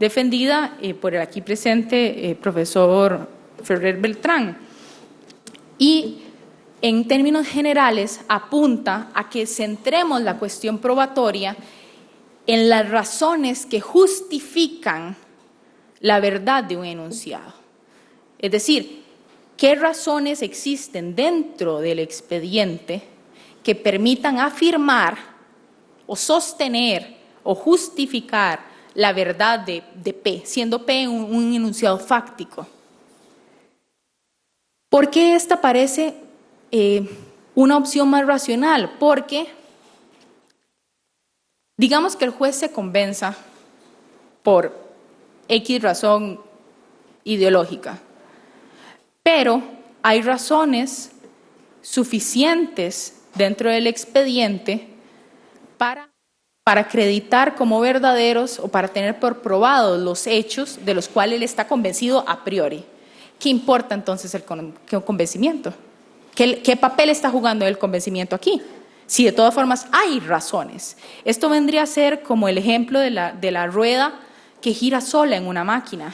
defendida por el aquí presente profesor Ferrer Beltrán. Y en términos generales apunta a que centremos la cuestión probatoria en las razones que justifican la verdad de un enunciado. Es decir, ¿qué razones existen dentro del expediente que permitan afirmar o sostener o justificar la verdad de P, siendo P un enunciado fáctico? ¿Por qué esta parece una opción más racional? Porque digamos que el juez se convenza por X razón ideológica, pero hay razones suficientes dentro del expediente para acreditar como verdaderos o para tener por probados los hechos de los cuales él está convencido a priori. ¿Qué importa entonces el convencimiento? ¿Qué papel está jugando el convencimiento aquí? Si de todas formas hay razones. Esto vendría a ser como el ejemplo de la rueda que gira sola en una máquina.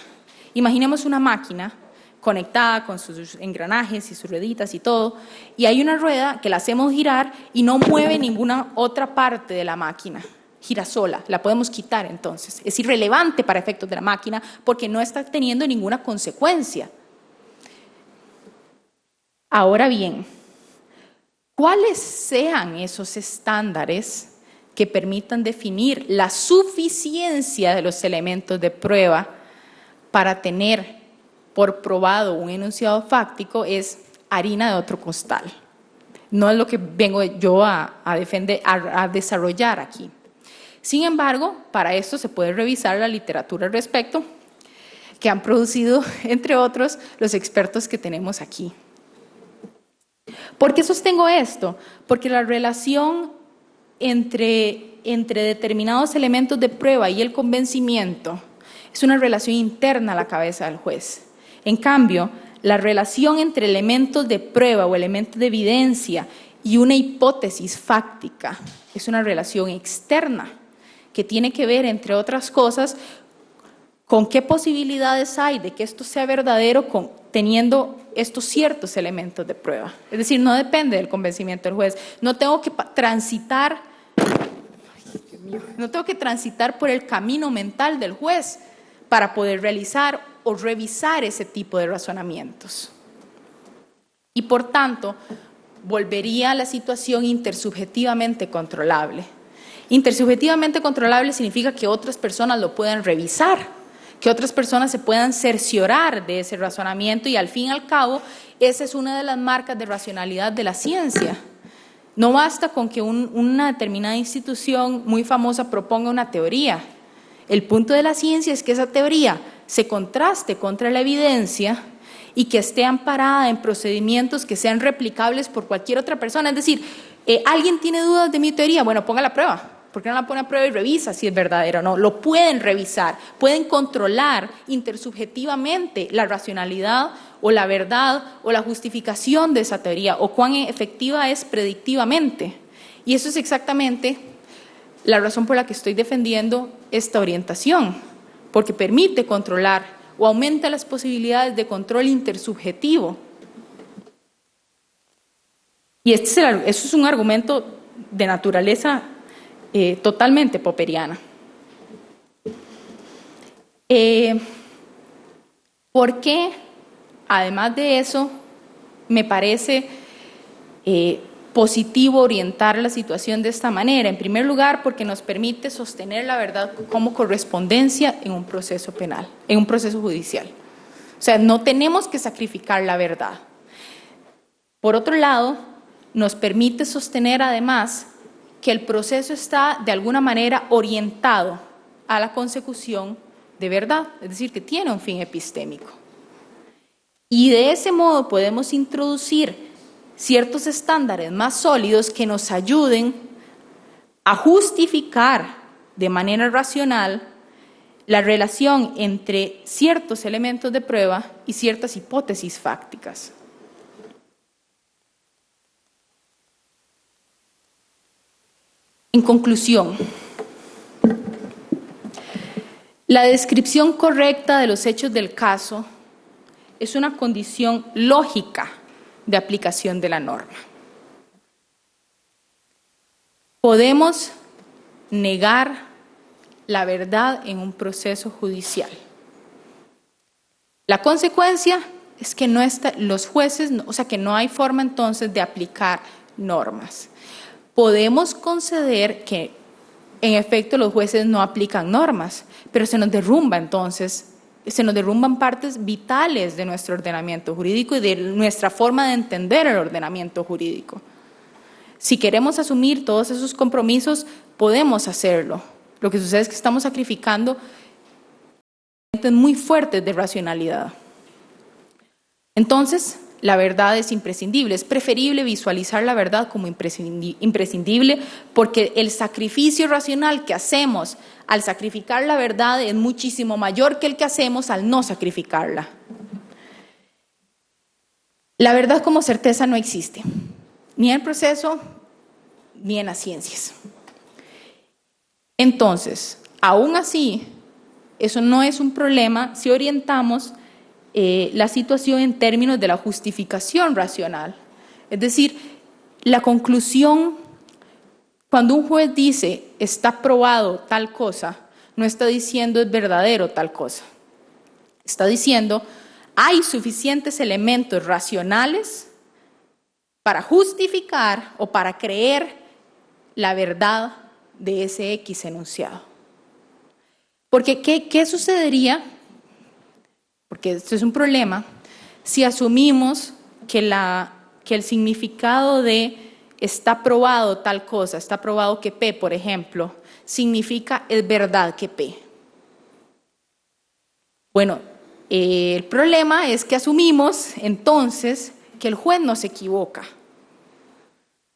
Imaginemos una máquina conectada con sus engranajes y sus rueditas y todo, y hay una rueda que la hacemos girar y no mueve ninguna otra parte de la máquina. Gira sola, la podemos quitar entonces. Es irrelevante para efectos de la máquina porque no está teniendo ninguna consecuencia. Ahora bien, ¿cuáles sean esos estándares que permitan definir la suficiencia de los elementos de prueba para tener por probado un enunciado fáctico? Es harina de otro costal. No es lo que vengo yo a desarrollar aquí. Sin embargo, para esto se puede revisar la literatura al respecto que han producido, entre otros, los expertos que tenemos aquí. ¿Por qué sostengo esto? Porque la relación entre determinados elementos de prueba y el convencimiento es una relación interna a la cabeza del juez. En cambio, la relación entre elementos de prueba o elementos de evidencia y una hipótesis fáctica es una relación externa que tiene que ver, entre otras cosas, con qué posibilidades hay de que esto sea verdadero teniendo estos ciertos elementos de prueba. Es decir, no depende del convencimiento del juez. No tengo que transitar por el camino mental del juez para poder realizar o revisar ese tipo de razonamientos. Y por tanto, volvería a la situación intersubjetivamente controlable. Intersubjetivamente controlable significa que otras personas lo puedan revisar, que otras personas se puedan cerciorar de ese razonamiento y al fin y al cabo, esa es una de las marcas de racionalidad de la ciencia. No basta con que una determinada institución muy famosa proponga una teoría. El punto de la ciencia es que esa teoría se contraste contra la evidencia y que esté amparada en procedimientos que sean replicables por cualquier otra persona. Es decir, ¿alguien tiene dudas de mi teoría? Bueno, ponga la prueba. ¿Por qué no la pone a prueba y revisa si es verdadero o no? Lo pueden revisar, pueden controlar intersubjetivamente la racionalidad o la verdad o la justificación de esa teoría o cuán efectiva es predictivamente. Y eso es exactamente la razón por la que estoy defendiendo esta orientación, porque permite controlar o aumenta las posibilidades de control intersubjetivo. Y eso es un argumento de naturaleza totalmente popperiana. ¿Por qué? Además de eso, me parece positivo orientar la situación de esta manera. En primer lugar, porque nos permite sostener la verdad como correspondencia en un proceso penal, en un proceso judicial. O sea, no tenemos que sacrificar la verdad. Por otro lado, nos permite sostener además que el proceso está de alguna manera orientado a la consecución de verdad, es decir, que tiene un fin epistémico. Y de ese modo podemos introducir ciertos estándares más sólidos que nos ayuden a justificar de manera racional la relación entre ciertos elementos de prueba y ciertas hipótesis fácticas. En conclusión, la descripción correcta de los hechos del caso es una condición lógica de aplicación de la norma. Podemos negar la verdad en un proceso judicial. La consecuencia es que los jueces, que no hay forma entonces de aplicar normas. Podemos conceder que en efecto los jueces no aplican normas, pero se nos derrumban partes vitales de nuestro ordenamiento jurídico y de nuestra forma de entender el ordenamiento jurídico. Si queremos asumir todos esos compromisos, podemos hacerlo. Lo que sucede es que estamos sacrificando muy fuertes de racionalidad. Entonces, la verdad es imprescindible. Es preferible visualizar la verdad como imprescindible porque el sacrificio racional que hacemos al sacrificar la verdad es muchísimo mayor que el que hacemos al no sacrificarla. La verdad como certeza no existe, ni en el proceso ni en las ciencias. Entonces, aún así, eso no es un problema si orientamos la situación en términos de la justificación racional. Es decir, la conclusión, cuando un juez dice está probado tal cosa, no está diciendo es verdadero tal cosa. Está diciendo hay suficientes elementos racionales para justificar o para creer la verdad de ese X enunciado. Porque ¿qué sucedería? Porque esto es un problema, si asumimos que el significado de está probado tal cosa, está probado que P, por ejemplo, significa es verdad que P. Bueno, el problema es que asumimos entonces que el juez no se equivoca.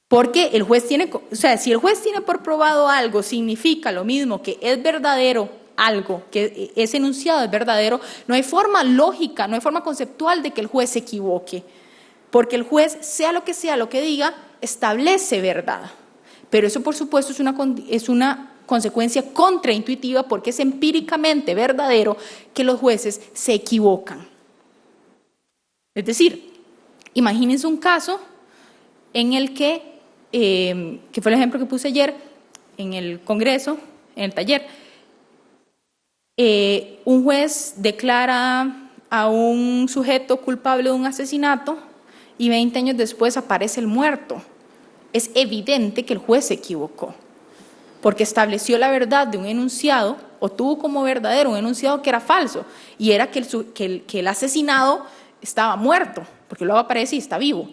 Porque el juez si el juez tiene por probado algo, significa lo mismo que es verdadero algo, que ese enunciado es verdadero, no hay forma lógica, no hay forma conceptual de que el juez se equivoque, porque el juez, sea lo que diga, establece verdad. Pero eso, por supuesto, es una consecuencia contraintuitiva porque es empíricamente verdadero que los jueces se equivocan. Es decir, imagínense un caso en el que fue el ejemplo que puse ayer en el Congreso, en el taller. Un juez declara a un sujeto culpable de un asesinato y 20 años después aparece el muerto. Es evidente que el juez se equivocó, porque estableció la verdad de un enunciado o tuvo como verdadero un enunciado que era falso, y era que el asesinado estaba muerto, porque luego aparece y está vivo.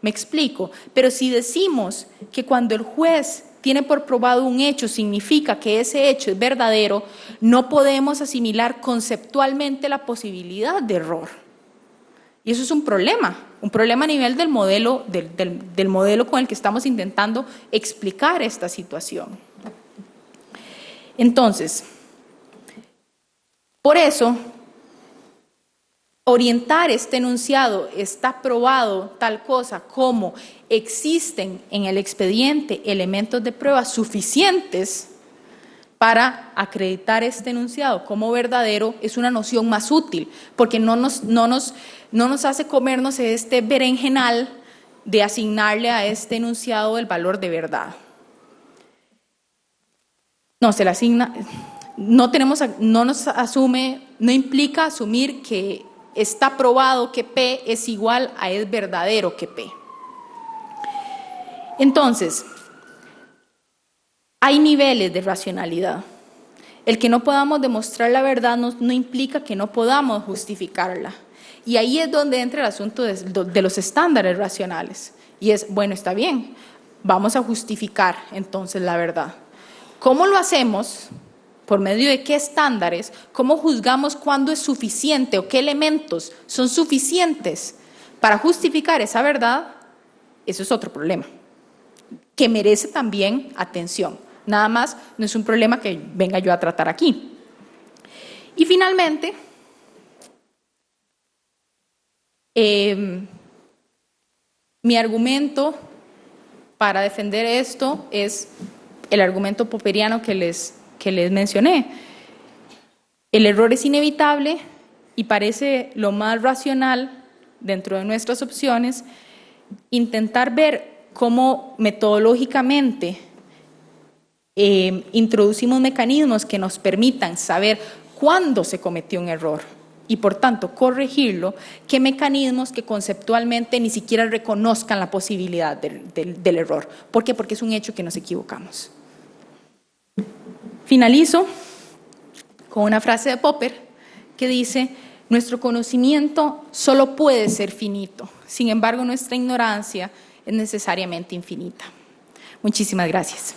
Me explico, pero si decimos que cuando el juez tiene por probado un hecho, significa que ese hecho es verdadero, no podemos asimilar conceptualmente la posibilidad de error. Y eso es un problema a nivel del modelo, del modelo con el que estamos intentando explicar esta situación. Entonces, por eso, orientar este enunciado, está probado tal cosa como existen en el expediente elementos de prueba suficientes para acreditar este enunciado como verdadero, es una noción más útil, porque no nos hace comernos este berenjenal de asignarle a este enunciado el valor de verdad. No se le asigna, no implica asumir que está probado que P es igual a es verdadero que P. Entonces, hay niveles de racionalidad. El que no podamos demostrar la verdad no implica que no podamos justificarla. Y ahí es donde entra el asunto de los estándares racionales. Y es, bueno, está bien, vamos a justificar entonces la verdad. ¿Cómo lo hacemos? por medio de qué estándares, cómo juzgamos cuándo es suficiente o qué elementos son suficientes para justificar esa verdad, eso es otro problema, que merece también atención. Nada más no es un problema que venga yo a tratar aquí. Y finalmente, mi argumento para defender esto es el argumento popperiano que les mencioné. El error es inevitable y parece lo más racional dentro de nuestras opciones intentar ver cómo metodológicamente introducimos mecanismos que nos permitan saber cuándo se cometió un error y por tanto corregirlo, qué mecanismos que conceptualmente ni siquiera reconozcan la posibilidad del error. ¿Por qué? Porque es un hecho que nos equivocamos. Finalizo con una frase de Popper que dice: nuestro conocimiento solo puede ser finito, sin embargo nuestra ignorancia es necesariamente infinita. Muchísimas gracias.